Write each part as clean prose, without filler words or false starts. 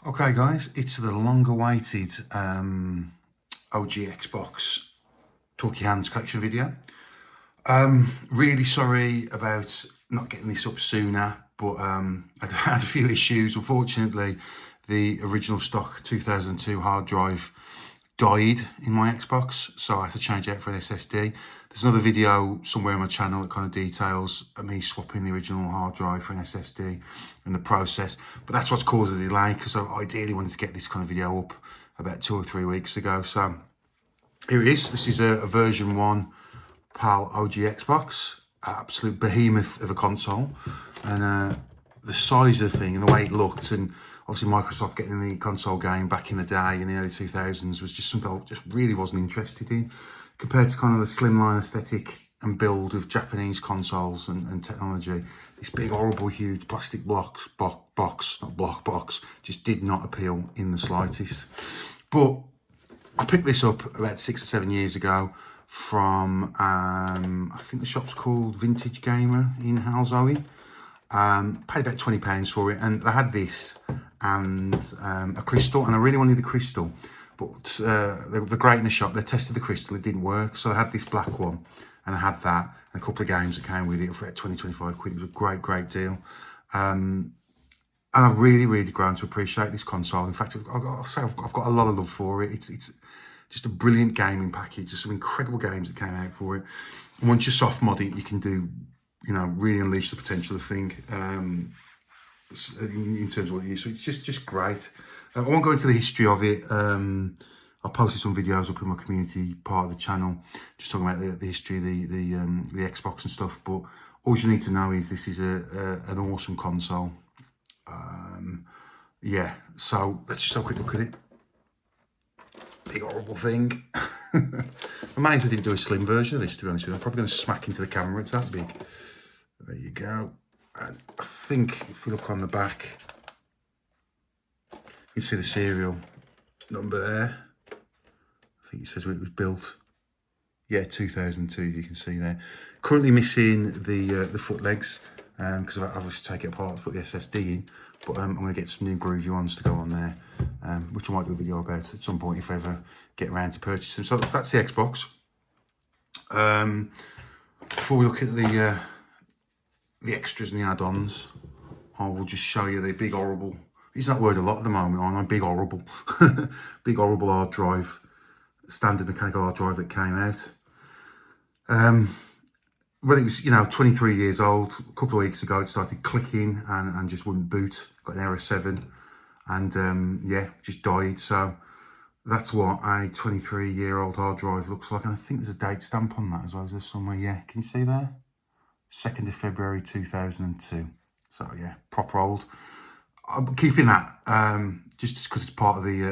Okay guys, it's the long awaited OG Xbox Talkie Hands collection video. Really sorry about not getting this up sooner, but I had a few issues. Unfortunately, the original stock 2002 hard drive died in my Xbox, so I had to change it out for an SSD. There's another video somewhere on my channel that kind of details me swapping the original hard drive for an SSD and the process, but that's what's caused the delay, because I ideally wanted to get this kind of video up about 2 or 3 weeks ago. So here it is. This is a version 1 PAL OG Xbox, absolute behemoth of a console, and the size of the thing and the way it looked, and obviously Microsoft getting the console game back in the day in the early 2000s was just something I just really wasn't interested in, compared to kind of the slimline aesthetic and build of Japanese consoles and technology. This big, horrible, huge plastic box just did not appeal in the slightest. But I picked this up about 6 or 7 years ago from, I think the shop's called Vintage Gamer in Halzoe. Paid about £20 for it, and I had this and a crystal, and I really wanted the crystal, but they're great in the shop. They tested the crystal, it didn't work, so I had this black one, and I had that, and a couple of games that came with it for about 20-25 quid. It was a great deal. And I've really grown to appreciate this console. In fact, I'll say I've got a lot of love for it. It's just a brilliant gaming package. There's some incredible games that came out for it. And once you soft mod it, you can do, really unleash the potential of the thing in terms of what it is. So it's just great. I won't go into the history of it. I'll post some videos up in my community part of the channel, just talking about the history of the Xbox and stuff. But all you need to know is this is an awesome console. Yeah, so let's just have a quick look at it. Big horrible thing. Amazed I didn't do a slim version of this, to be honest with you. I'm probably going to smack into the camera, it's that big. There you go. And I think if we look on the back, you can see the serial number there. I think it says where it was built. Yeah, 2002, you can see there. Currently missing the foot legs, because I've obviously taken it apart to put the SSD in. But I'm going to get some new groovy ones to go on there, which I might do a video about at some point if I ever get around to purchase them. So that's the Xbox. Before we look at the extras and the add-ons, I will just show you the big horrible, use that word a lot at the moment, aren't I? Big horrible. Big horrible hard drive, standard mechanical hard drive that came out. Well, it was, 23 years old. A couple of weeks ago, it started clicking and just wouldn't boot. Got an error 7, and yeah, just died. So that's what a 23-year-old hard drive looks like. And I think there's a date stamp on that as well. Is there somewhere? Yeah, can you see there? 2nd of February 2002. So yeah, proper old. I'm keeping that just because it's part of the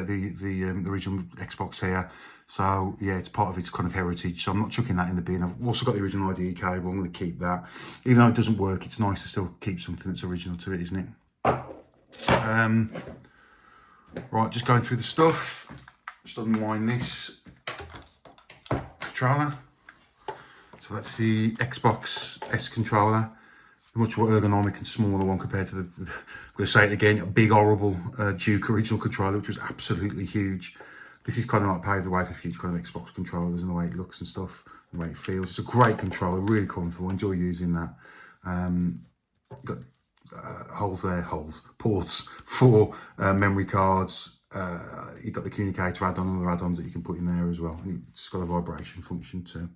original Xbox here. So yeah, it's part of its kind of heritage. So I'm not chucking that in the bin. I've also got the original IDE cable. I'm going to keep that. Even though it doesn't work, it's nice to still keep something that's original to it, isn't it? Right, just going through the stuff. Just unwind this controller. So that's the Xbox S controller. A much more ergonomic and smaller one compared to I'm going to say it again, a big horrible Duke original controller, which was absolutely huge. This is kind of like paved the way for future kind of Xbox controllers and the way it looks and stuff, the way it feels. It's a great controller, really comfortable. Enjoy using that. Got holes there, ports for memory cards. You've got the communicator add-on and other add-ons that you can put in there as well. It's got a vibration function too.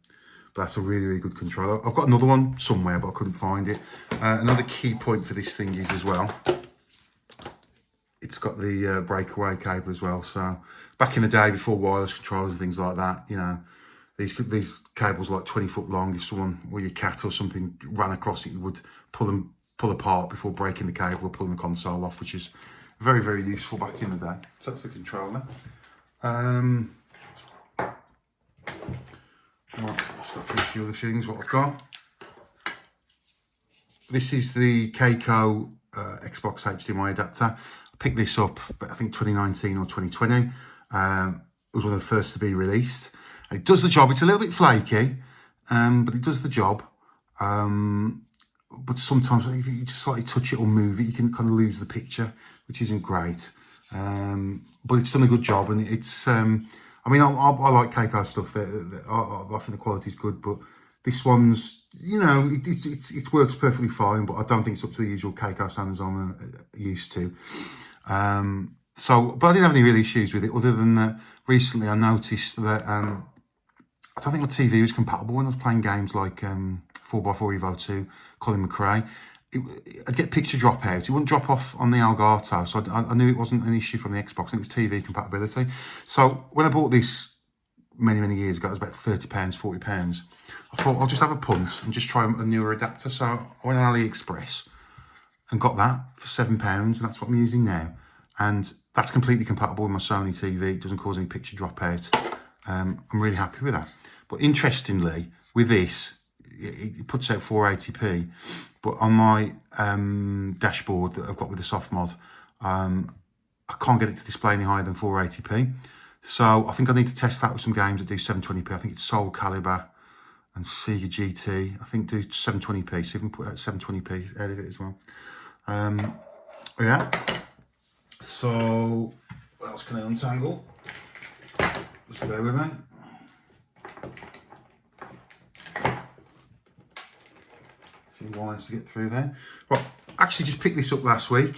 But that's a really good controller. I've got another one somewhere, but I couldn't find it. Another key point for this thing is as well, it's got the breakaway cable as well. So back in the day, before wireless controllers and things like that, these cables are like 20 foot long. If someone or your cat or something ran across it, you would pull apart before breaking the cable or pulling the console off, which is very useful back in the day. So that's the controller. Right, let's go through a few other things, what I've got. This is the Keiko Xbox HDMI adapter. I picked this up, I think 2019 or 2020. It was one of the first to be released. It does the job. It's a little bit flaky, but it does the job. but sometimes if you just slightly touch it or move it, you can kind of lose the picture, which isn't great. But it's done a good job, and it's. I mean, I like Keiko stuff. I think the quality's good, but this one's, it works perfectly fine. But I don't think it's up to the usual Keiko standards I'm used to. But I didn't have any real issues with it, other than that recently I noticed that I don't think my TV was compatible when I was playing games like 4x4 Evo 2, Colin McRae. I'd get picture drop out. It wouldn't drop off on the Elgato, so I knew it wasn't an issue from the Xbox, and it was TV compatibility. So when I bought this many years ago, it was about £30, £40. I thought I'll just have a punt and just try a newer adapter. So I went on AliExpress and got that for £7, and that's what I'm using now. And that's completely compatible with my Sony TV. It doesn't cause any picture drop out. I'm really happy with that. But interestingly, with this, it puts out 480p, but on my dashboard that I've got with the soft mod, I can't get it to display any higher than 480p. So I think I need to test that with some games that do 720p. I think it's Soul Calibur and Sega GT. I think do 720p, so you can put out 720p out of it as well. Yeah. So what else can I untangle? Just bear with me. A few wires to get through there. Well, actually just picked this up last week.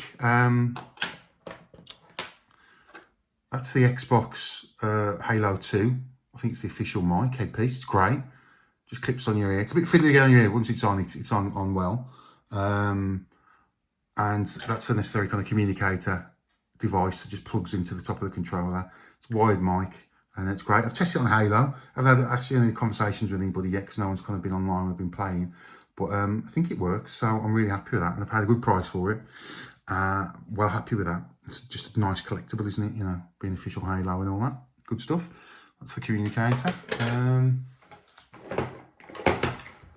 That's the Xbox Halo 2. I think it's the official mic headpiece. It's great. Just clips on your ear. It's a bit fiddly on your ear. Once it's on, it's on well. And that's a necessary kind of communicator device that just plugs into the top of the controller. It's wired mic, and it's great. I've tested it on Halo. I haven't had actually any conversations with anybody yet, because no one's kind of been online. I've been playing, but I think it works. So I'm really happy with that, and I paid a good price for it. Well happy with that. It's just a nice collectible, isn't it? Being official Halo and all that good stuff. That's the communicator.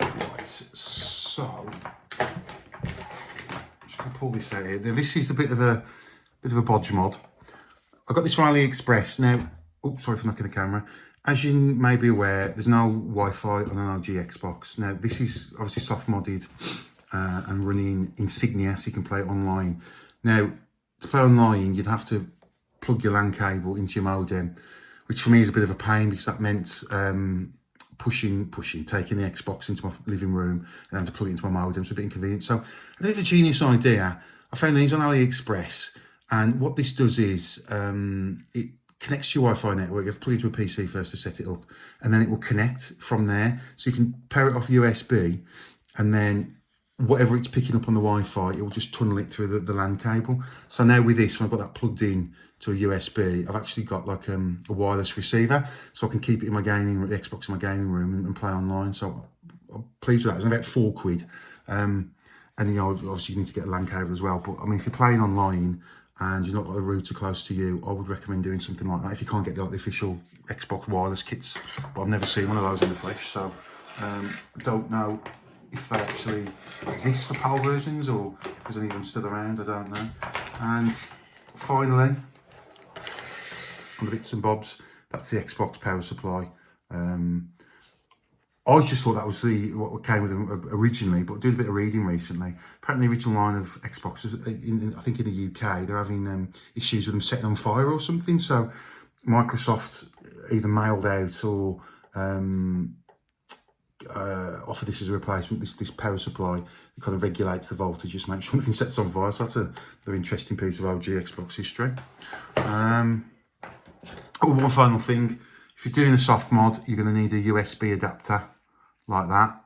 Right, so I'm just gonna pull this out here. This is a bit of a bodge mod. I got this from AliExpress. Now, sorry for knocking the camera. As you may be aware, there's no Wi-Fi on an OG Xbox. Now, this is obviously soft modded and running Insignia, so you can play it online. Now, to play online, you'd have to plug your LAN cable into your modem, which for me is a bit of a pain, because that meant taking the Xbox into my living room and having to plug it into my modem. It's a bit inconvenient. So I think it's a genius idea. I found these on AliExpress, and what this does is it connects to your Wi-Fi network. You have to plug it into a PC first to set it up, and then it will connect from there. So you can pair it off USB, and then whatever it's picking up on the Wi-Fi, it will just tunnel it through the LAN cable. So now with this, when I've got that plugged in to a USB, I've actually got like a wireless receiver, so I can keep it in my gaming, the Xbox in my gaming room, and play online. So I'm pleased with that. It was about £4. And obviously you need to get a LAN cable as well. But I mean, if you're playing online and you've not got a router close to you, I would recommend doing something like that if you can't get the official Xbox wireless kits. But I've never seen one of those in the flesh, so I don't know if they actually exist for PAL versions, or is any of them still around, I don't know. And finally, on the bits and bobs, that's the Xbox power supply. I just thought that was what came with them originally, but doing a bit of reading recently, apparently the original line of Xboxes, I think in the UK, they're having issues with them setting on fire or something. So Microsoft either mailed out or offer this as a replacement, this power supply that kind of regulates the voltage, just make sure nothing sets on fire. So that's another interesting piece of OG Xbox history. One final thing, if you're doing a soft mod, you're going to need a USB adapter like that.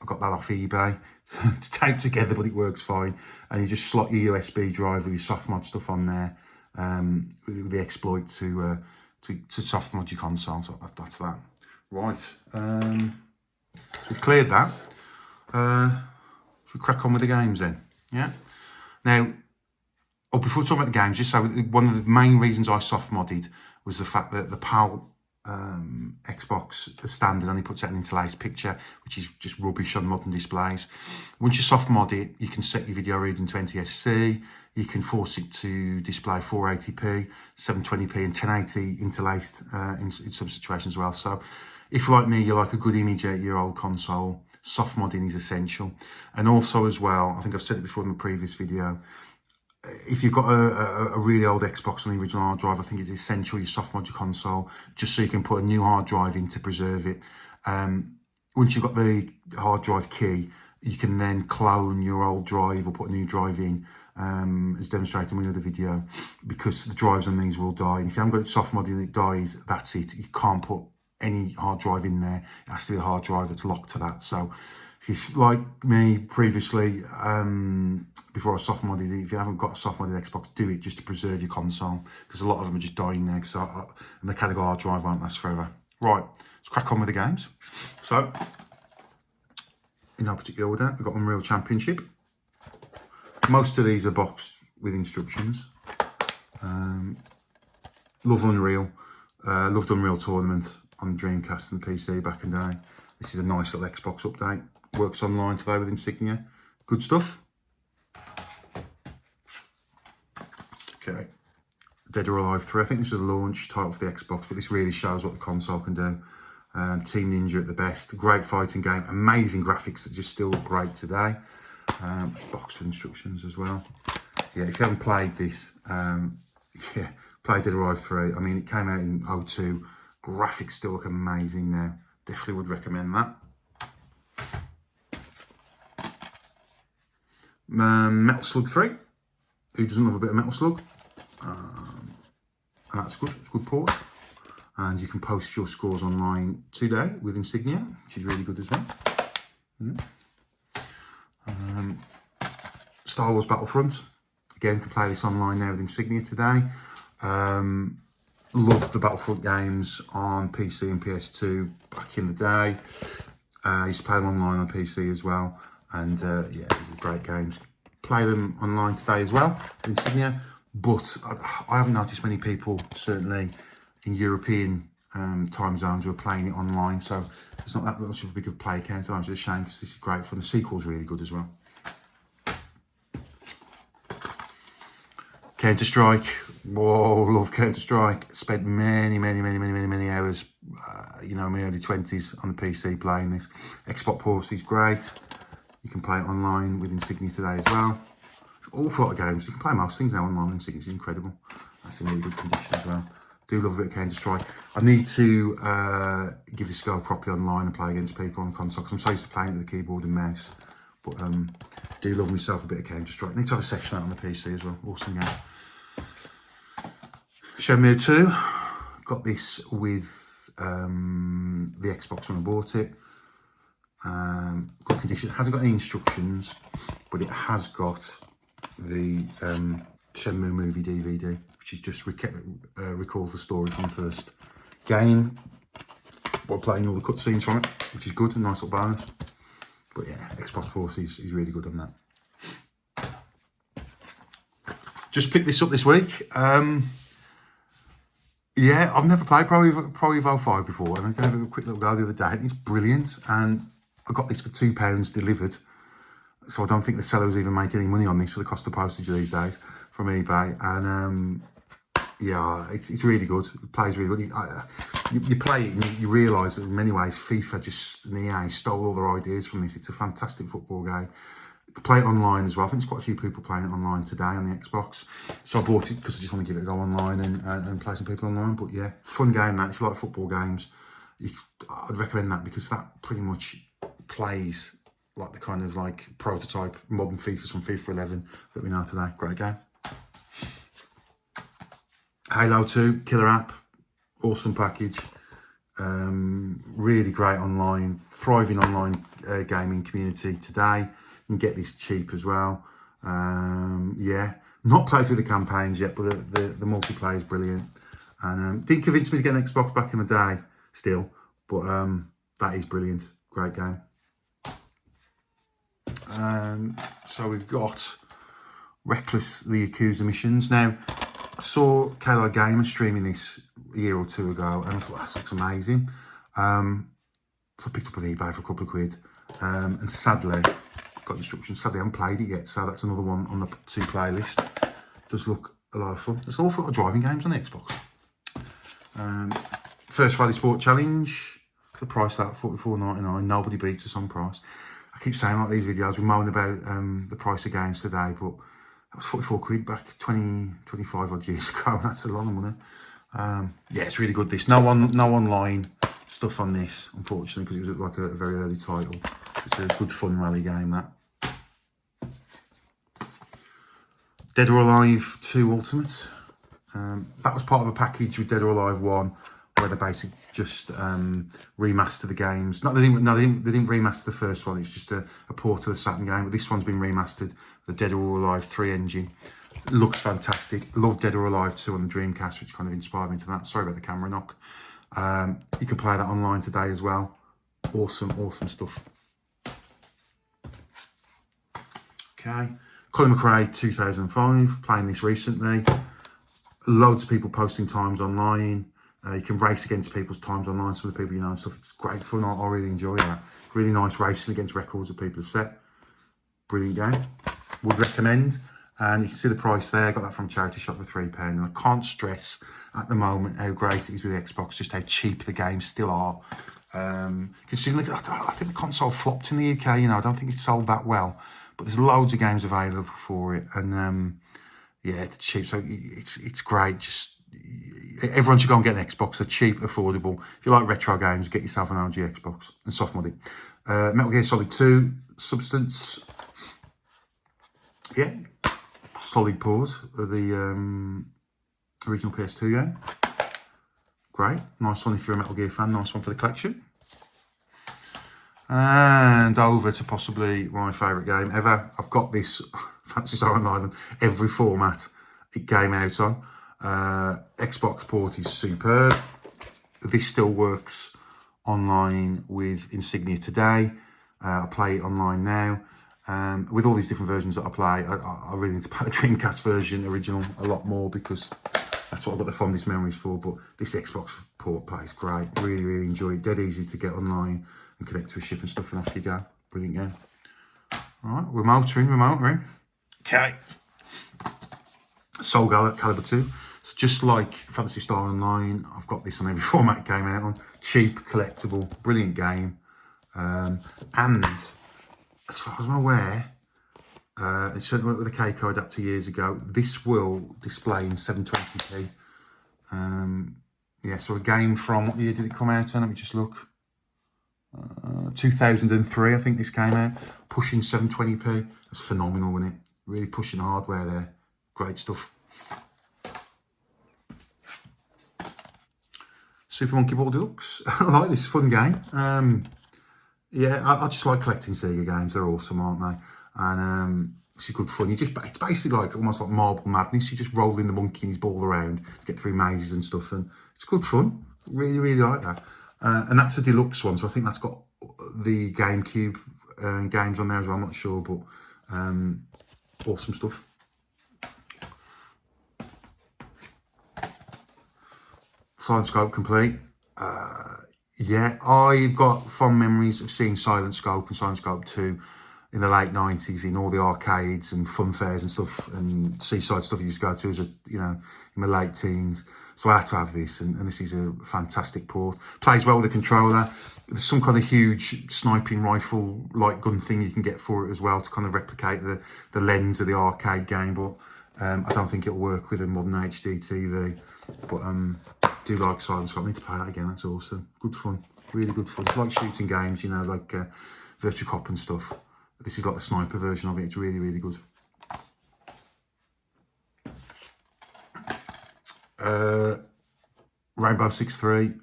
I got that off eBay. It's taped together, but it works fine. And you just slot your USB drive with your soft mod stuff on there, with the exploit to soft mod your console. So that's that. Right. We've cleared that. Should we crack on with the games then? Yeah. Now, before we talk about the games, just so one of the main reasons I soft modded was the fact that the PAL Xbox as standard only puts out an interlaced picture, which is just rubbish on modern displays. Once you soft mod it, you can set your video reading to NTSC. You can force it to display 480p, 720p, and 1080 interlaced in some situations as well. So if, like me, you like a good image out your old console, soft modding is essential. And also as well, I think I've said it before in the previous video, if you've got a really old Xbox on the original hard drive, I think it's essential you soft mod your console just so you can put a new hard drive in to preserve it. Once you've got the hard drive key, you can then clone your old drive or put a new drive in, as demonstrated in another video, because the drives on these will die. And if you haven't got it soft modded and it dies, that's it. You can't put any hard drive in there. It has to be a hard drive that's locked to that. So if you're like me previously, before I soft modded it, if you haven't got a soft modded Xbox, do it just to preserve your console, because a lot of them are just dying there because a mechanical hard drive won't last forever. Right, let's crack on with the games. So, in no particular order, we've got Unreal Championship. Most of these are boxed with instructions. Love Unreal. Loved Unreal Tournament on the Dreamcast and PC back in the day. This is a nice little Xbox update. Works online today with Insignia. Good stuff. Okay. Dead or Alive 3. I think this was a launch title for the Xbox, but this really shows what the console can do. Team Ninja at the best. Great fighting game. Amazing graphics that just still look great today. It's boxed with instructions as well. Yeah, if you haven't played this, yeah, play Dead or Alive 3. I mean, it came out in 2002. Graphics still look amazing now. Definitely would recommend that. Metal Slug 3. Who doesn't love a bit of Metal Slug? And that's good. It's a good port. And you can post your scores online today with Insignia, which is really good as well. Yeah. Star Wars Battlefront. Again, you can play this online now with Insignia today. Loved the Battlefront games on PC and PS2 back in the day. I used to play them online on PC as well. And yeah, these are great games. Play them online today as well, Insignia. But I haven't noticed many people, certainly in European time zones, who are playing it online. So it's not that much of a big play count. It's a shame because this is great fun. The sequel's really good as well. Counter-Strike. Whoa, love Counter-Strike. Spent many hours, you know, in my early 20s on the PC playing this. Xbox port is great. You can play it online with Insignia today as well. It's an awful lot of games. You can play most things now online with Insignia. It's incredible. That's in really good condition as well. Do love a bit of Counter-Strike. I need to give this a go properly online and play against people on the console, because I'm so used to playing it with the keyboard and mouse. But do love myself a bit of Counter-Strike. Need to have a session out on the PC as well. Awesome game. Shenmue 2. Got this with the Xbox when I bought it. Good condition. It hasn't got any instructions, but it has got the Shenmue movie DVD, which is just recalls the story from the first game while playing all the cutscenes from it, which is good, a nice little bonus. But yeah, Xbox port is really good on that. Just picked this up this week. Yeah, I've never played Pro Evo 5 before, and I gave it a quick little go the other day, and it's brilliant. And I got this for £2 delivered, so I don't think the seller was even making any money on this for the cost of postage these days from eBay. And yeah, it's really good. It plays really good. You play it and you realise that in many ways FIFA and EA stole all their ideas from this. It's a fantastic football game. You can play it online as well. I think there's quite a few people playing it online today on the Xbox. So I bought it because I just want to give it a go online and play some people online. But yeah, fun game that. If you like football games, I'd recommend that, because that pretty much plays like the kind of like prototype modern FIFA from FIFA 11 that we know today. Great game. Halo 2, killer app, awesome package. Really great online, thriving online gaming community today. You can get this cheap as well. Yeah, not played through the campaigns yet, but the multiplayer is brilliant. And didn't convince me to get an Xbox back in the day still, but that is brilliant. Great game. So we've got Reckless the Yakuza missions. Now, I saw Kayla Gamer streaming this a year or two ago, and I thought, that looks amazing. So I picked up on eBay for a couple of quid. And sadly, got instructions. Sadly, I haven't played it yet, so that's another one on the to play list. Does look a lot of fun. There's an awful lot of driving games on the Xbox. First Rally Sport Challenge. The price at $44.99. Nobody beats us on price. I keep saying like these videos, we're moaning about the price of games today, but that was 44 quid back 25 odd years ago. That's a lot of money. Yeah, it's really good. This no online stuff on this, unfortunately, because it was like a very early title. It's a good fun rally game. That Dead or Alive 2 Ultimate. That was part of a package with Dead or Alive 1, where they basically just remaster the games. They didn't remaster the first one. It's just a port of the Saturn game. But this one's been remastered. The Dead or Alive 3 engine. It looks fantastic. I love Dead or Alive 2 on the Dreamcast, which kind of inspired me to that. Sorry about the camera knock. You can play that online today as well. Awesome stuff. Okay. Colin McRae 2005, playing this recently. Loads of people posting times online. You can race against people's times online, some of the people you know and stuff. It's great fun. I really enjoy that. Really nice racing against records that people have set. Brilliant game. Would recommend. And you can see the price there. I got that from charity shop for £3. And I can't stress at the moment how great it is with the Xbox, just how cheap the games still are. Considering, I think the console flopped in the UK, you know, I don't think it sold that well. But there's loads of games available for it. And yeah, it's cheap. So it's great. Just everyone should go and get an Xbox. They're cheap, affordable. If you like retro games, get yourself an OG Xbox and soft mod it. Metal Gear Solid 2 Substance. Yeah, solid pause of the original PS2 game. Great, nice one if you're a Metal Gear fan. Nice one for the collection. And over to possibly my favourite game ever. I've got this Phantasy Star Online on every format it came out on. Xbox port is superb. This still works online with Insignia today. I play it online now. With all these different versions that I play, I really need to play the Dreamcast version original a lot more because that's what I've got the fondest memories for. But this Xbox port plays great. Really enjoy it. Dead easy to get online and connect to a ship and stuff, and off you go. Brilliant game. All right, we're motoring. Okay. Soul Calibur 2. So just like Phantasy Star Online, I've got this on every format it came out on. Cheap, collectible, brilliant game. And as far as I'm aware, it certainly went with the Keiko adapter years ago. This will display in 720p. Yeah, so a game from, what year did it come out on? Let me just look. 2003, I think this came out. Pushing 720p. That's phenomenal, isn't it? Really pushing hardware there. Great stuff. Super Monkey Ball Deluxe. I like this, fun game. Yeah, I just like collecting Sega games. They're awesome, aren't they? And it's good fun. It's basically like almost like Marble Madness. You're just rolling the monkey and his ball around to get through mazes and stuff, and it's good fun. Really like that. And that's a deluxe one, so I think that's got the GameCube games on there as well. I'm not sure, but awesome stuff. Silent Scope complete. Yeah, I've got fond memories of seeing Silent Scope and Silent Scope 2 in the late 90s in all the arcades and fun fairs and stuff and seaside stuff I used to go to as a, you know, in my late teens. So I had to have this, and this is a fantastic port. Plays well with the controller. There's some kind of huge sniping rifle like gun thing you can get for it as well to kind of replicate the lens of the arcade game, but I don't think it'll work with a modern HD TV. But I do like Silent Scope. I need to play that again. That's awesome. Good fun. Really good fun. It's like shooting games, you know, like Virtua Cop and stuff. This is like the sniper version of it. It's really good. Rainbow Six 3.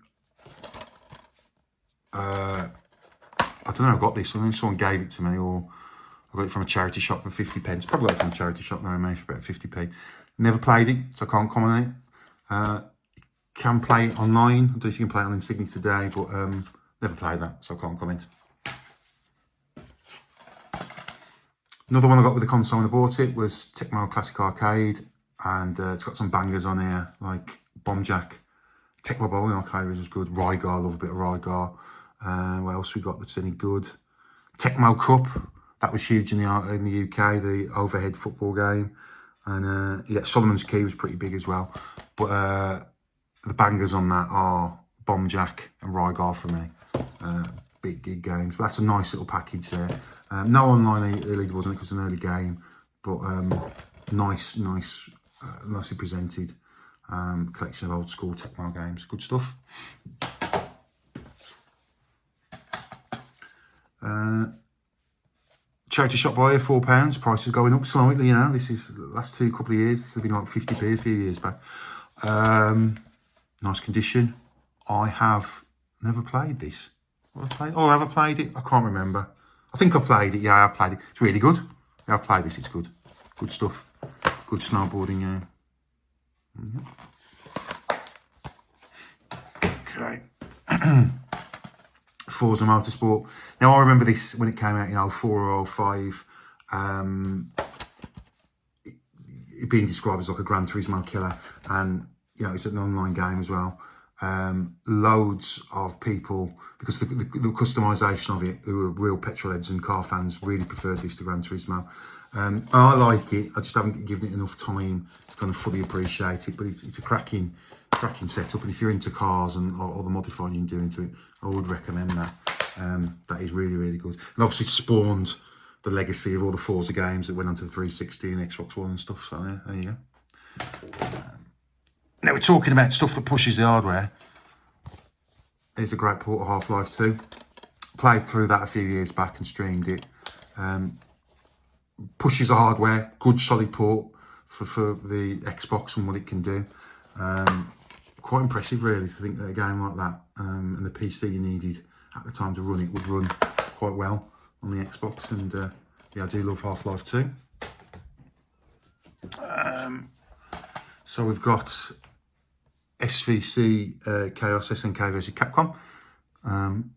I don't know. I got this. I think someone gave it to me, or I got it from a charity shop for 50p. Probably got it from a charity shop now, maybe for about 50p. Never played it, so I can't comment on it. Can play it online. I don't know if you can play it on Insignia today, but never played that, so I can't comment. Another one I got with the console when I bought it was Tecmo Classic Arcade, and it's got some bangers on here like Bomb Jack. Tecmo Bowling Arcade was good. Rygar, I love a bit of Rygar. What else we got that's any good? Tecmo Cup, that was huge in the UK, the overhead football game. And yeah, Solomon's Key was pretty big as well. But the bangers on that are Bomb Jack and Rygar for me. big gig games. But that's a nice little package there. No online leaderboards on it because it's an early game, but nicely presented collection of old school Tecmo games. Good stuff. Charity shop buyer, £4. Price is going up slightly, you know. This is the last couple of years. This has been like 50p a few years back. Nice condition. I have never played this. Have I played it? I can't remember. I think I've played it. Yeah, I've played it. It's really good. Yeah, I've played this. It's good. Good stuff. Good snowboarding, yeah. Okay. Forza Motorsport. Now, I remember this when it came out in 04 or 05. It being described as like a Gran Turismo killer. And, you know, it's an online game as well. Loads of people, because the customization of it, who are real petrol heads and car fans, really preferred this to Gran Turismo. I like it. I just haven't given it enough time to kind of fully appreciate it. But it's a cracking setup. And if you're into cars and all the modifying you can do into it, I would recommend that. That is really, really good. And obviously spawned the legacy of all the Forza games that went onto the 360 and Xbox One and stuff. So yeah, there you go. Now we're talking about stuff that pushes the hardware. There's a great port of Half-Life 2. Played through that a few years back and streamed it. Pushes the hardware, good solid port for the Xbox and what it can do. Quite impressive really to think that a game like that and the PC you needed at the time to run it would run quite well on the Xbox. And yeah, I do love Half-Life 2. So we've got SVC Chaos SNK versus Capcom.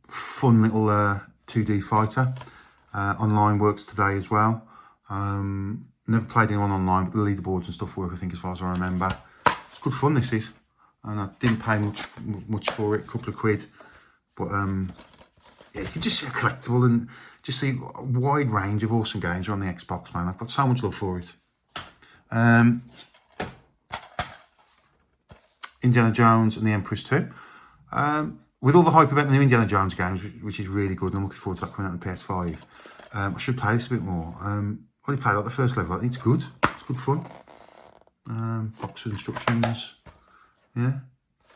Fun little 2D fighter. Online works today as well. Never played anyone online, but the leaderboards and stuff work, I think, as far as I remember. It's good fun, this is. And I didn't pay much for it, a couple of quid. But yeah, you can just see a collectible and just see a wide range of awesome games on the Xbox, man. I've got so much love for it. Indiana Jones and the Emperor's 2. With all the hype about the new Indiana Jones games, which is really good, and I'm looking forward to that coming out on the PS5, I should play this a bit more. I only played like the first level. I think it's good. It's good fun. Box of instructions. Yeah,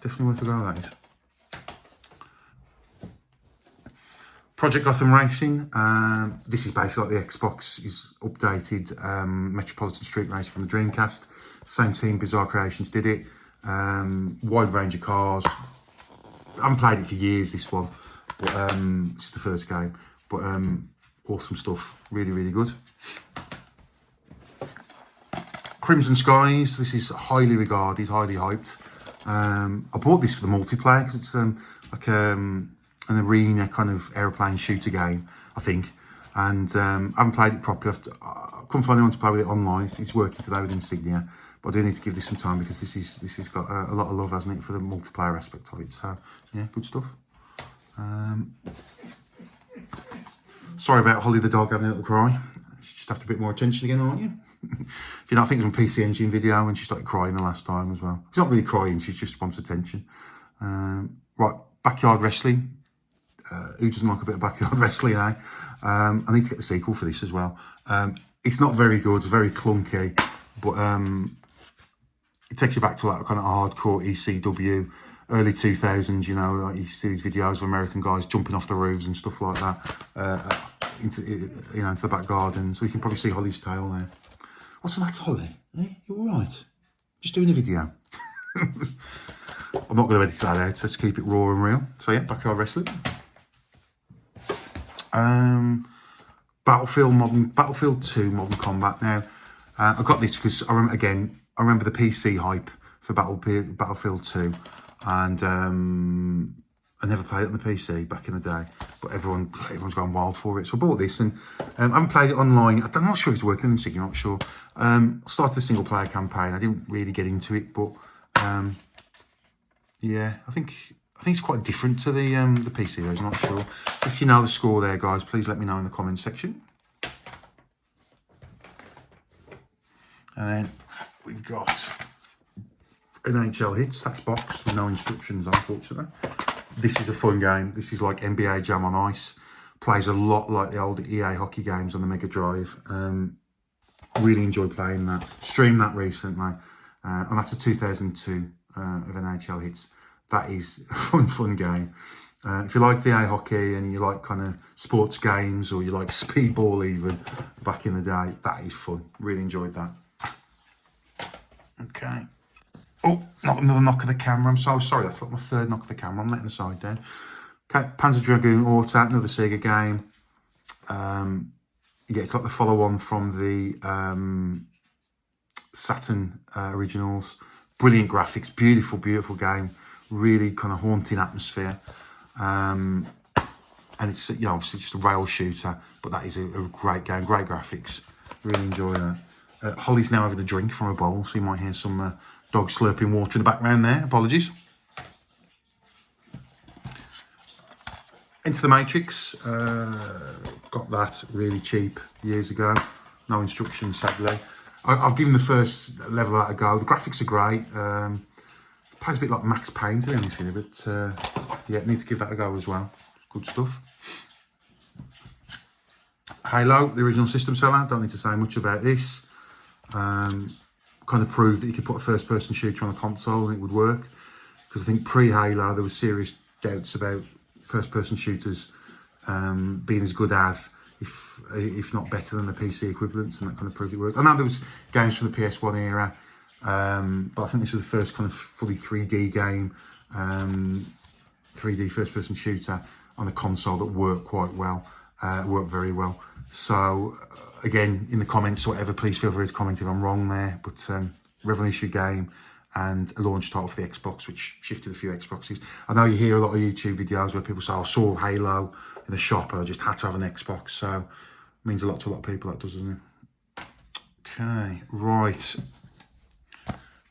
definitely worth a go, that is. Project Gotham Racing. This is basically like the Xbox is updated Metropolitan Street Racing from the Dreamcast. Same team, Bizarre Creations, did it. Wide range of cars. I haven't played it for years, this one, but it's the first game. But awesome stuff. Really, really good. Crimson Skies. This is highly regarded, highly hyped. I bought this for the multiplayer because it's like an arena kind of aeroplane shooter game, I think. And I haven't played it properly. I couldn't find anyone to play with it online. It's working today with Insignia. But I do need to give this some time because this has got a lot of love, hasn't it, for the multiplayer aspect of it. So, yeah, good stuff. Sorry about Holly the dog having a little cry. She's just after a bit more attention again, aren't you? If you know, I think it was on PC Engine video when she started crying the last time as well. She's not really crying, she just wants attention. Right, backyard wrestling. Who doesn't like a bit of backyard wrestling, eh? I need to get the sequel for this as well. It's not very good, it's very clunky, but it takes you back to that kind of hardcore ECW, early 2000s, you know, like you see these videos of American guys jumping off the roofs and stuff like that, into the back garden. So you can probably see Holly's tail there. What's the matter, Holly? Eh? You all right? Just doing a video. I'm not going to edit that out, so let's keep it raw and real. So yeah, backyard wrestling. Battlefield 2 Modern Combat. Now, I got this because I remember the PC hype for Battlefield 2, and I never played it on the PC back in the day, but everyone's gone wild for it. So I bought this, and I haven't played it online. I'm not sure if it's working on Insignia, I'm not sure. I started the single player campaign. I didn't really get into it, but yeah, I think it's quite different to the PC version. I'm not sure. If you know the score there, guys, please let me know in the comments section. And then we've got NHL Hits. That's box with no instructions, unfortunately. This is a fun game. This is like NBA Jam on Ice. Plays a lot like the old EA hockey games on the Mega Drive. Really enjoy playing that. Streamed that recently. And that's a 2002 of NHL Hits. That is a fun game. If you like DA hockey and you like kind of sports games, or you like speedball even back in the day, that is fun. Really enjoyed that. Okay. Oh, another knock of the camera. I'm so sorry. That's like my third knock of the camera. I'm letting the side down. Okay, Panzer Dragoon Auto, another Sega game. Yeah, it's like the follow-on from the Saturn originals. Brilliant graphics, beautiful game. Really kind of haunting atmosphere. And it's, you know, obviously just a rail shooter, but that is a great game, great graphics. Really enjoy that. Holly's now having a drink from a bowl, so you might hear some dog slurping water in the background there. Apologies. Into the Matrix. Got that really cheap years ago. No instructions, sadly. I've given the first level of that a go. The graphics are great. It plays a bit like Max Payne, to be honest with you, but yeah, need to give that a go as well. Good stuff. Halo, the original system seller. Don't need to say much about this. Kind of proved that you could put a first-person shooter on a console and it would work. Because I think pre-Halo, there was serious doubts about first-person shooters being as good as, if not better than, the PC equivalents, and that kind of proved it worked. I know there was games from the PS1 era, but I think this was the first kind of fully 3D game, 3D first-person shooter on a console that worked quite well, worked very well. So again, in the comments or whatever, please feel free to comment if I'm wrong there, but revolutionary game and a launch title for the Xbox, which shifted a few Xboxes. I know you hear a lot of YouTube videos where people say, I saw Halo in the shop and I just had to have an Xbox. So it means a lot to a lot of people, that does, doesn't it? Okay, right.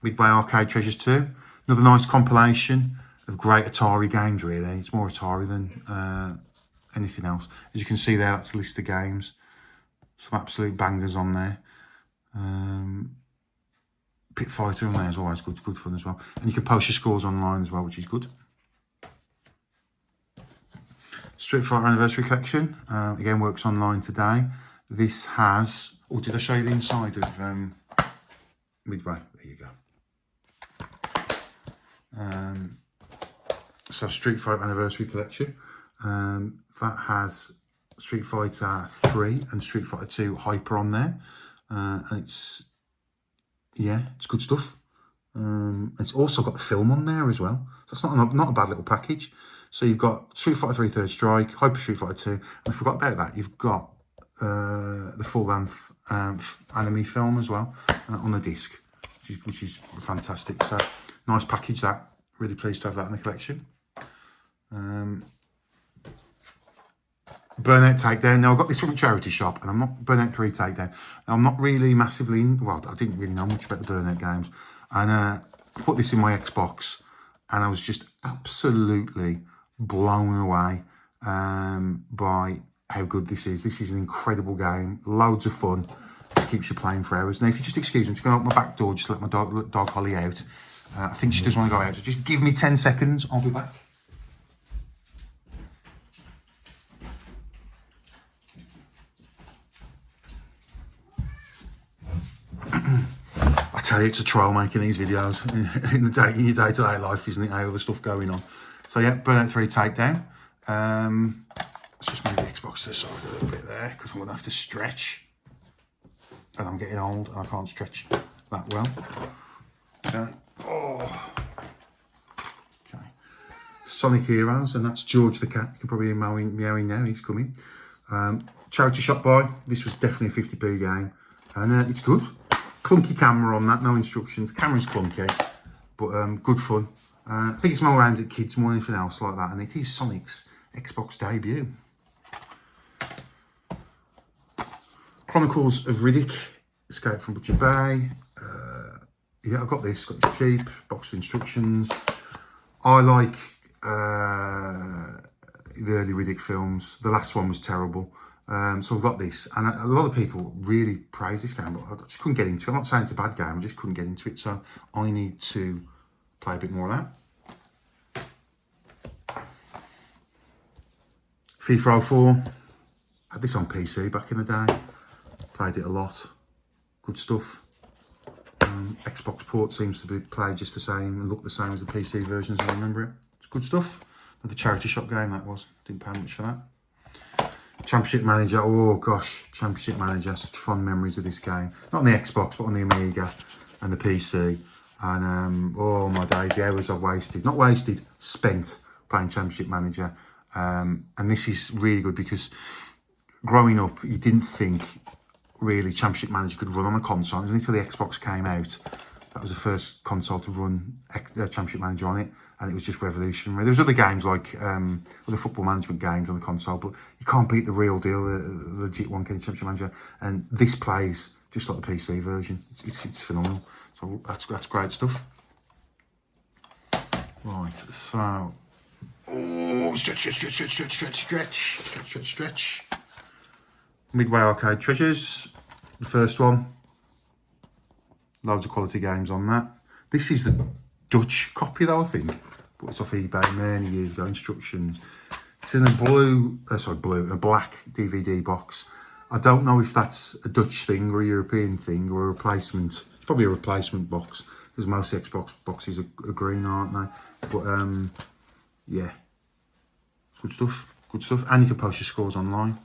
Midway Arcade Treasures 2. Another nice compilation of great Atari games, really. It's more Atari than anything else. As you can see there, that's a list of games. Some absolute bangers on there. Pit Fighter on there is always good fun as well. And you can post your scores online as well, which is good. Street Fighter Anniversary Collection, again, works online today. This has, oh, did I show you the inside of Midway? There you go. So Street Fighter Anniversary Collection, that has Street Fighter 3 and Street Fighter 2 Hyper on there. And it's, yeah, it's good stuff. It's also got the film on there as well. So it's not a bad little package. So you've got Street Fighter 3 Third Strike, Hyper Street Fighter 2, and I forgot about that, you've got the full-length anime film as well on the disc, which is fantastic. So nice package, that. Really pleased to have that in the collection. Burnout Takedown. Now, I got this from a charity shop, and I'm not Burnout 3 Takedown. Now, I'm not really massively, well, I didn't really know much about the Burnout games. And I put this in my Xbox, and I was just absolutely blown away by how good this is. This is an incredible game, loads of fun, just keeps you playing for hours. Now, if you just excuse me, I'm just going to open my back door, just let my dog Holly out. I think she does want to go out, so just give me 10 seconds, I'll be back. I tell you, it's a trial making these videos in your day-to-day life, isn't it? How other stuff going on. So yeah, Burnout 3 Takedown. Let's just move the Xbox to the side a little bit there, because I'm going to have to stretch. And I'm getting old, and I can't stretch that well. Okay. Oh. Okay. Sonic Heroes, and that's George the cat. You can probably hear meowing now, he's coming. Charity shop buy. This was definitely a 50p game, and it's good. Clunky camera on that, no instructions. Camera's clunky, but good fun. I think it's more aimed at kids more than anything else like that, and it is Sonic's Xbox debut. Chronicles of Riddick, Escape from Butcher Bay. Yeah, I've got this cheap, box of instructions. I like the early Riddick films. The last one was terrible. So I've got this, and a lot of people really praise this game, but I just couldn't get into it. I'm not saying it's a bad game, I just couldn't get into it, so I need to play a bit more of that. FIFA 04. Had this on PC back in the day. Played it a lot. Good stuff. Xbox port seems to be played just the same and look the same as the PC version as I remember it. It's good stuff. The charity shop game that was. Didn't pay much for that. Championship Manager. Oh gosh, Championship Manager. Such fond memories of this game. Not on the Xbox, but on the Amiga and the PC. And oh my days, the hours I've wasted. Not wasted, spent playing Championship Manager. And this is really good because growing up, you didn't think really Championship Manager could run on a console. It was until the Xbox came out. That was the first console to run Championship Manager on it, and it was just revolutionary. There was other games like other football management games on the console, but you can't beat the real deal, the legit one, Championship Manager. And this plays just like the PC version. It's phenomenal. So that's great stuff. Right, so stretch. Midway Arcade Treasures, the first one. Loads of quality games on that. This is the Dutch copy though, I think. But it's off eBay many years ago, instructions. It's in a black DVD box. I don't know if that's a Dutch thing or a European thing or a replacement. It's probably a replacement box because most Xbox boxes are green, aren't they? But yeah, it's good stuff. Good stuff. And you can post your scores online.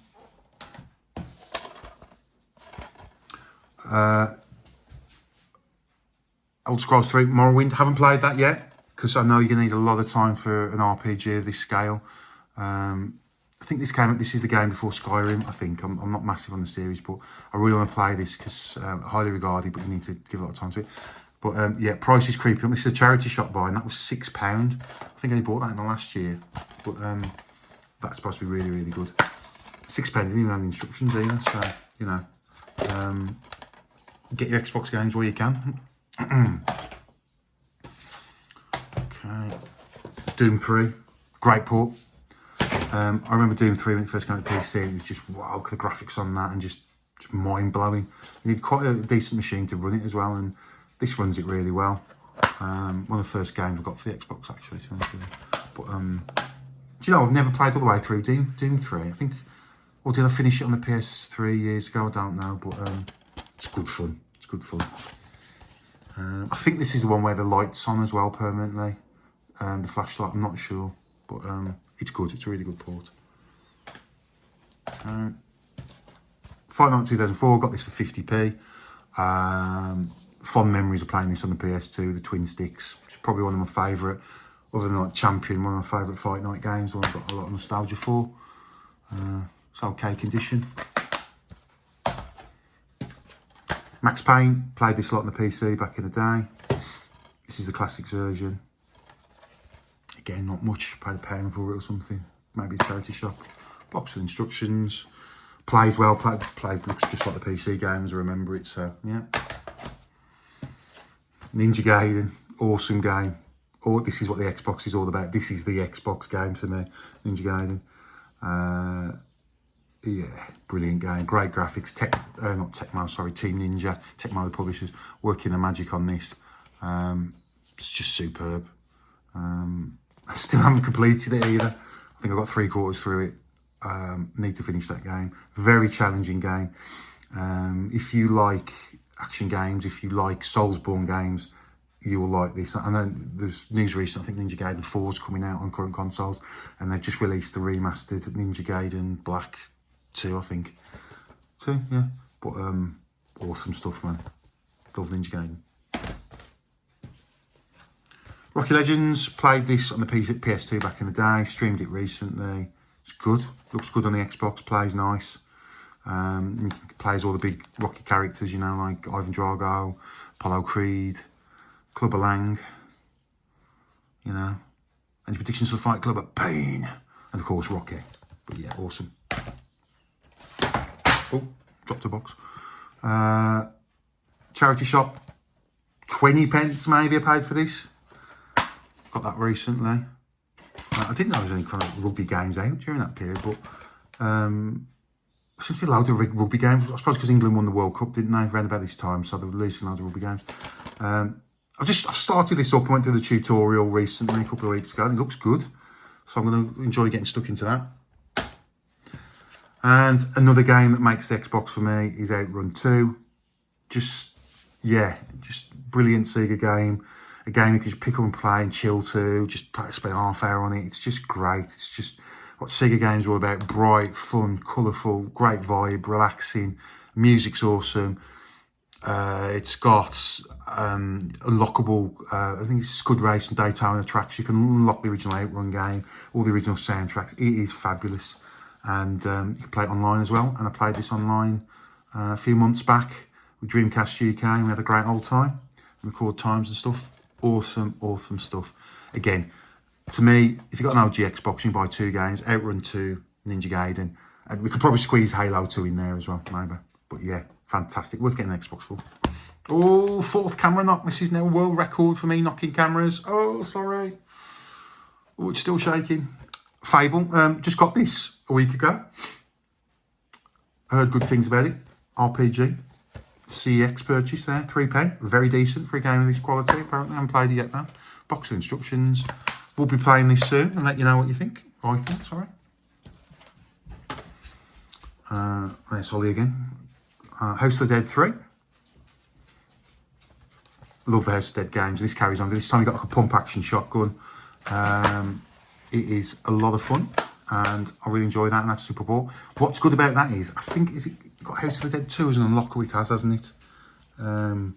Elder Scrolls 3 Morrowind. Haven't played that yet because I know you're going to need a lot of time for an RPG of this scale. I think this is the game before Skyrim. I think I'm not massive on the series, but I really want to play this because highly regarded, but you need to give a lot of time to it. But yeah, price is creeping up. This is a charity shop buy, and that was £6. I think I only bought that in the last year, but that's supposed to be really, really good. £6 didn't even have the instructions either, so you know, get your Xbox games where you can. Okay, Doom 3, great port. I remember Doom 3 when it first came to PC, and it was just wow, the graphics on that and just mind blowing. You need quite a decent machine to run it as well, and this runs it really well. One of the first games I got for the Xbox actually, to be honest with you. But do you know, I've never played all the way through Doom 3. I think, or did I finish it on the PS3 years ago? I don't know, but it's good fun. It's good fun. I think this is the one where the light's on as well permanently. The flashlight, I'm not sure, but it's good. It's a really good port. Fight Night 2004, got this for 50p. Fond memories of playing this on the PS2, the twin sticks. It's probably one of my favourite, other than like Champion, one of my favourite Fight Night games, one I've got a lot of nostalgia for. It's okay condition. Max Payne, played this a lot on the PC back in the day. This is the classics version. Again, not much, paid a pound for it or something. Maybe a charity shop. Box with instructions. Plays well, looks just like the PC games, I remember it, so yeah. Ninja Gaiden, awesome game. Oh, this is what the Xbox is all about. This is the Xbox game to me, Ninja Gaiden. Yeah, brilliant game, great graphics. Not Tecmo, sorry, Team Ninja, Tecmo the publishers, working the magic on this. It's just superb. I still haven't completed it either. I think I got 3/4 through it. Need to finish that game. Very challenging game. If you like action games, if you like Soulsborne games, you will like this. I know there's news recently, I think Ninja Gaiden 4 is coming out on current consoles, and they've just released the remastered Ninja Gaiden Black 2, I think. 2, yeah. But awesome stuff, man. Love Ninja Gaiden. Rocky Legends, played this on the PS2 back in the day, streamed it recently. It's good, looks good on the Xbox, plays nice. Plays all the big Rocky characters, you know, like Ivan Drago, Apollo Creed, Clubber Lang, you know. Any predictions for the Fight Club? Pain. And of course, Rocky. But yeah, awesome. Oh, dropped a box. Charity shop, 20p maybe I paid for this. Got that recently. I didn't know there was any kind of rugby games out during that period, but seems to be loads of rugby games. I suppose because England won the World Cup, didn't they, around about this time, so they were releasing loads of rugby games. I've started this up. I went through the tutorial recently, a couple of weeks ago, and it looks good. So I'm going to enjoy getting stuck into that. And another game that makes the Xbox for me is Outrun 2. Just brilliant Sega game. A game you can just pick up and play and chill to, just spend half hour on it. It's just great. It's just what Sega games are all about. Bright, fun, colourful, great vibe, relaxing. Music's awesome. It's got unlockable, I think it's Scud Race and Daytona tracks. You can unlock the original Outrun game, all the original soundtracks. It is fabulous. And you can play it online as well. And I played this online a few months back with Dreamcast UK, and we had a great old time. Record times and stuff. Awesome stuff. Again, to me, if you've got an OG Xbox, you can buy 2 games, Outrun 2, Ninja Gaiden. And we could probably squeeze Halo 2 in there as well, maybe. But yeah, fantastic. Worth getting an Xbox for. Oh, 4th camera knock. This is now a world record for me knocking cameras. Oh, sorry. Oh, it's still shaking. Fable. Just got this a week ago. Heard good things about it. RPG. CX purchase there, £3. Very decent for a game of this quality, apparently. I haven't played it yet though. Box of instructions. We'll be playing this soon and let you know what you think. I think, sorry. There's Holly again. House of the Dead 3. Love the House of the Dead games. This carries on. This time you got like a pump action shotgun. It is a lot of fun and I really enjoy that, and that's super cool. What's good about that is, I think, is it got House of the Dead 2 as an unlocker? It has, hasn't it? Yeah,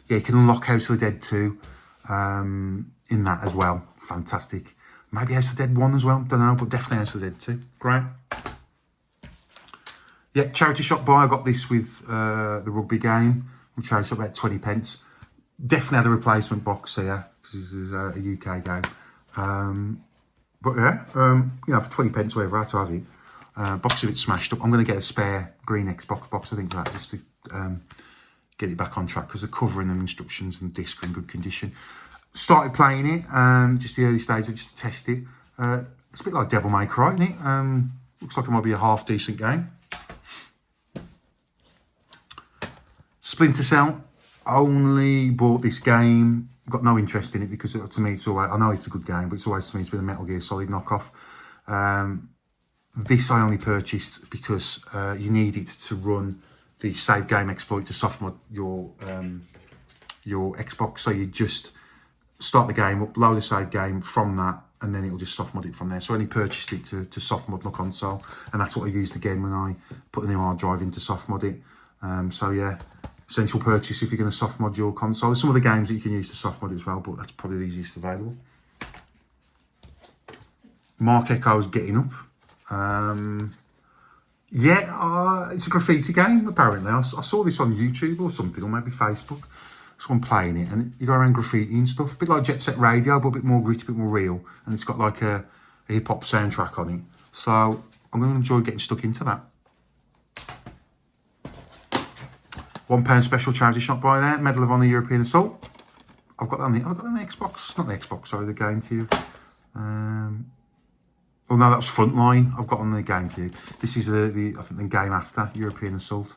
you can unlock House of the Dead 2 in that as well. Fantastic. Maybe House of the Dead 1 as well, don't know, but definitely House of the Dead 2. Great. Yeah, charity shop buy. I got this with the rugby game, which charity shop about 20p. Definitely had a replacement box here, because this is a UK game. But yeah, you know, for 20p, whatever, I had to have it. Box of it smashed up. I'm going to get a spare green Xbox box, I think, for that, just to get it back on track, because the cover and the instructions and disc are in good condition. Started playing it, just the early stages, just to test it. It's a bit like Devil May Cry, isn't it? Looks like it might be a half decent game. Splinter Cell. Only bought this game, got no interest in it, because to me it's always, I know it's a good game, but it's always, to me, it's been a Metal Gear Solid knockoff. This I only purchased because you need it to run the save game exploit to softmod your Xbox. So you just start the game, upload the save game from that, and then it'll just softmod it from there. So I only purchased it to softmod my console, and that's what I used again when I put the new hard drive in to softmod it. So yeah, essential purchase if you're going to softmod your console. There's some other games that you can use to softmod it as well, but that's probably the easiest available. Mark Echo's Getting Up. Yeah, it's a graffiti game, apparently. I saw this on YouTube or something, or maybe Facebook. Someone playing it, and you go around graffiti and stuff. A bit like Jet Set Radio, but a bit more gritty, a bit more real. And it's got like a hip-hop soundtrack on it. So I'm going to enjoy getting stuck into that. £1 special charity shop buy there. Medal of Honor European Assault. I've got that on the Xbox. Not the Xbox, sorry, the GameCube. Oh no, that was Frontline. I've got on the GameCube. This is I think the game after European Assault.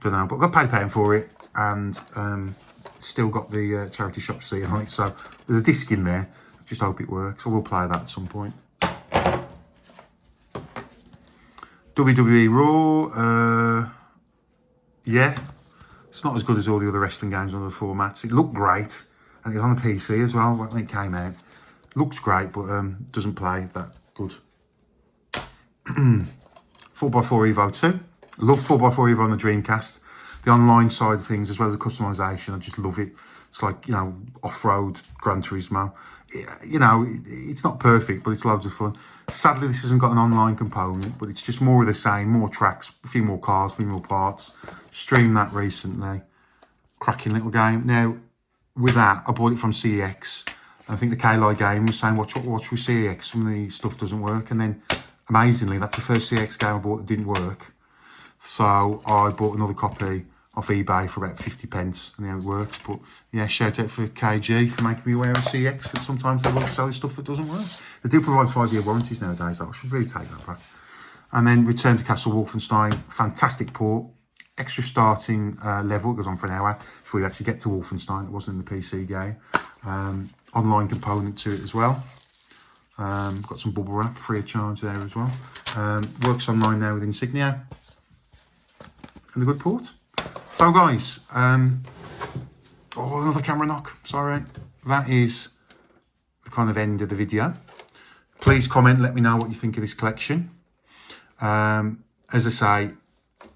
Don't know, but I've got £1 for it, and still got the charity shop seal on it. So there's a disc in there. Just hope it works. I will play that at some point. WWE Raw. Yeah, it's not as good as all the other wrestling games on other formats. It looked great, and it was on the PC as well when it came out. Looks great, but doesn't play that good. 4x4 Evo 2. Love 4x4 Evo on the Dreamcast. The online side of things, as well as the customization, I just love it. It's like, you know, off-road Gran Turismo. You know, it's not perfect, but it's loads of fun. Sadly, this hasn't got an online component, but it's just more of the same, more tracks, a few more cars, a few more parts. Streamed that recently. Cracking little game. Now, with that, I bought it from CEX. I think the Kayli game was saying, watch with CEX, some of the stuff doesn't work. And then, amazingly, that's the first CEX game I bought that didn't work. So I bought another copy off eBay for about 50p, and how it works. But yeah, shout out for KG for making me aware of CEX, that sometimes they will sell stuff that doesn't work. They do provide 5-year warranties nowadays, though. I should really take that back. And then Return to Castle Wolfenstein, fantastic port. Extra starting level, it goes on for an hour before you actually get to Wolfenstein. It wasn't in the PC game. Online component to it as well. Got some bubble wrap free of charge there as well. Works online now with Insignia and a good port. So guys, oh, another camera knock, sorry. That is the kind of end of the video. Please comment, let me know what you think of this collection. As I say,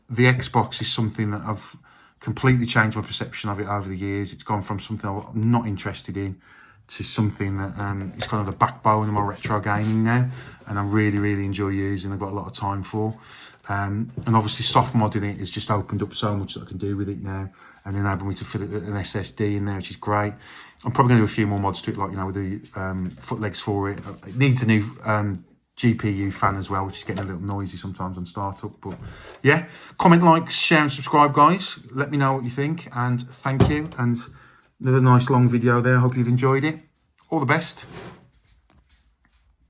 the Xbox is something that I've completely changed my perception of it over the years. It's gone from something I'm not interested in to something that is kind of the backbone of my retro gaming now, and I really enjoy using. I've got a lot of time for, and obviously soft modding it has just opened up so much that I can do with it now, and enable me to fit an SSD in there, which is great. I'm probably going to do a few more mods to it, like, you know, with the foot legs for it. It needs a new GPU fan as well, which is getting a little noisy sometimes on startup. But yeah, comment, like, share and subscribe, guys. Let me know what you think, and thank you. And another nice long video there. I hope you've enjoyed it. All the best.